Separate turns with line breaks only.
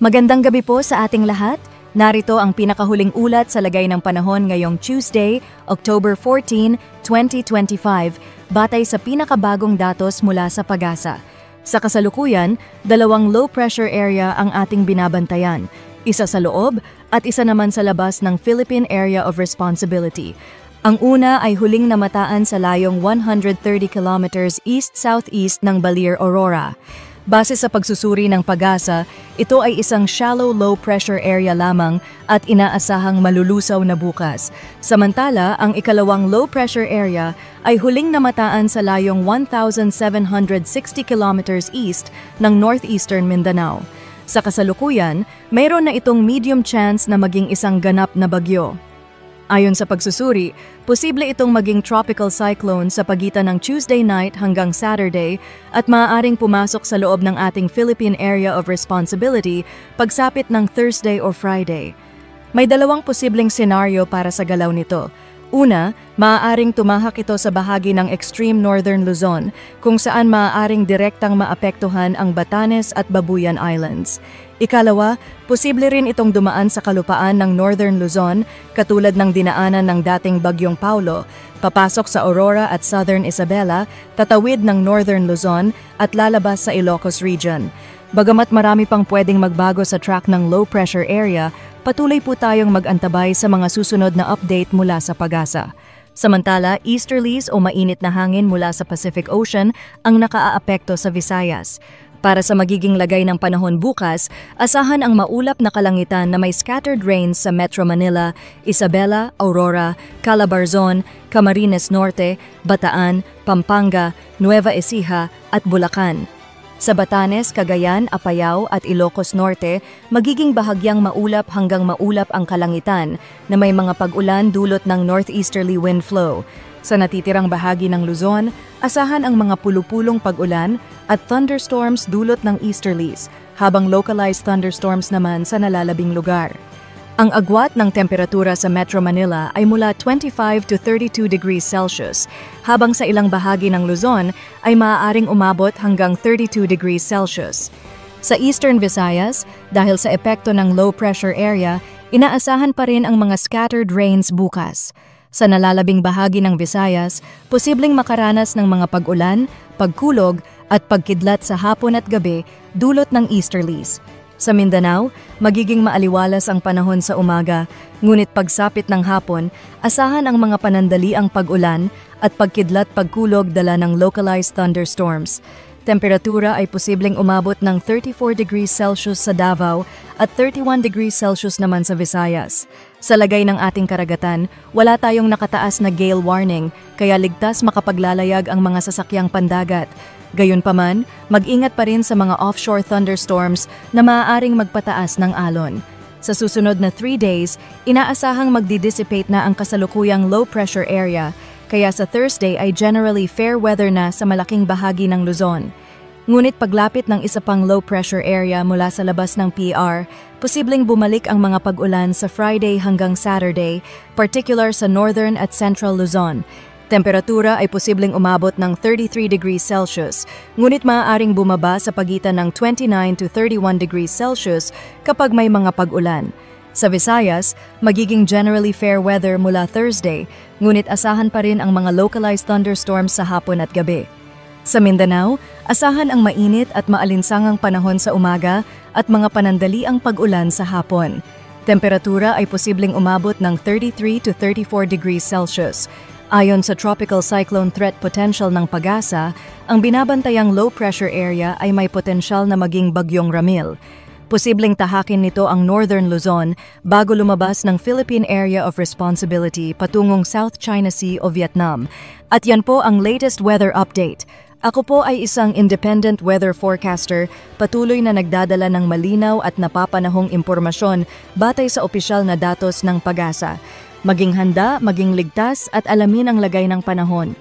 Magandang gabi po sa ating lahat. Narito ang pinakahuling ulat sa lagay ng panahon ngayong Tuesday, October 14, 2025, batay sa pinakabagong datos mula sa PAGASA. Sa kasalukuyan, dalawang low-pressure area ang ating binabantayan, isa sa loob at isa naman sa labas ng Philippine Area of Responsibility. Ang una ay huling namataan sa layong 130 kilometers east-southeast ng Baler, Aurora. Base sa pagsusuri ng PAGASA, ito ay isang shallow low-pressure area lamang at inaasahang malulusaw na bukas. Samantala, ang ikalawang low-pressure area ay huling namataan sa layong 1,760 kilometers east ng northeastern Mindanao. Sa kasalukuyan, mayroon na itong medium chance na maging isang ganap na bagyo. Ayon sa pagsusuri, posible itong maging tropical cyclone sa pagitan ng Tuesday night hanggang Saturday at maaaring pumasok sa loob ng ating Philippine Area of Responsibility pagsapit ng Thursday or Friday. May dalawang posibleng senaryo para sa galaw nito. Una, maaaring tumahak ito sa bahagi ng extreme northern Luzon kung saan maaaring direktang maapektuhan ang Batanes at Babuyan Islands. Ikalawa, posible rin itong dumaan sa kalupaan ng Northern Luzon katulad ng dinaanan ng dating Bagyong Paulo, papasok sa Aurora at Southern Isabela, tatawid ng Northern Luzon at lalabas sa Ilocos Region. Bagamat marami pang pwedeng magbago sa track ng low-pressure area, patuloy po tayong mag-antabay sa mga susunod na update mula sa PAGASA. Samantala, easterlies o mainit na hangin mula sa Pacific Ocean ang nakaaapekto sa Visayas. Para sa magiging lagay ng panahon bukas, asahan ang maulap na kalangitan na may scattered rains sa Metro Manila, Isabela, Aurora, Calabarzon, Camarines Norte, Bataan, Pampanga, Nueva Ecija at Bulacan. Sa Batanes, Cagayan, Apayao at Ilocos Norte, magiging bahagyang maulap hanggang maulap ang kalangitan na may mga pag-ulan dulot ng northeasterly wind flow. Sa natitirang bahagi ng Luzon, asahan ang mga pulupulong pag-ulan at thunderstorms dulot ng easterlies, habang localized thunderstorms naman sa nalalabing lugar. Ang agwat ng temperatura sa Metro Manila ay mula 25 to 32 degrees Celsius, habang sa ilang bahagi ng Luzon ay maaaring umabot hanggang 32 degrees Celsius. Sa Eastern Visayas, dahil sa epekto ng low-pressure area, inaasahan pa rin ang mga scattered rains bukas. Sa nalalabing bahagi ng Visayas, posibleng makaranas ng mga pag-ulan, pagkulog at pagkidlat sa hapon at gabi dulot ng easterlies. Sa Mindanao, magiging maaliwalas ang panahon sa umaga, ngunit pagsapit ng hapon, asahan ang mga panandaliang pag-ulan at pagkidlat pagkulog dala ng localized thunderstorms. Temperatura ay posibleng umabot ng 34 degrees Celsius sa Davao at 31 degrees Celsius naman sa Visayas. Sa lagay ng ating karagatan, wala tayong nakataas na gale warning, kaya ligtas makapaglalayag ang mga sasakyang pandagat. Gayunpaman, mag-ingat pa rin sa mga offshore thunderstorms na maaaring magpataas ng alon. Sa susunod na 3 days, inaasahang magdi-dissipate na ang kasalukuyang low-pressure area, kaya sa Thursday ay generally fair weather na sa malaking bahagi ng Luzon. Ngunit paglapit ng isa pang low-pressure area mula sa labas ng PR, posibleng bumalik ang mga pag-ulan sa Friday hanggang Saturday, particular sa northern at central Luzon. Temperatura ay posibleng umabot ng 33 degrees Celsius, ngunit maaaring bumaba sa pagitan ng 29 to 31 degrees Celsius kapag may mga pag-ulan. Sa Visayas, magiging generally fair weather mula Thursday, ngunit asahan pa rin ang mga localized thunderstorms sa hapon at gabi. Sa Mindanao, asahan ang mainit at maalinsangang panahon sa umaga at mga panandaliang pag-ulan sa hapon. Temperatura ay posibleng umabot ng 33 to 34 degrees Celsius. Ayon sa Tropical Cyclone Threat Potential ng PAGASA, ang binabantayang low-pressure area ay may potensyal na maging bagyong Ramil. Posibleng tahakin nito ang Northern Luzon bago lumabas ng Philippine Area of Responsibility patungong South China Sea o Vietnam. At yan po ang latest weather update. Ako po ay isang independent weather forecaster, patuloy na nagdadala ng malinaw at napapanahong impormasyon batay sa opisyal na datos ng PAGASA. Maging handa, maging ligtas at alamin ang lagay ng panahon.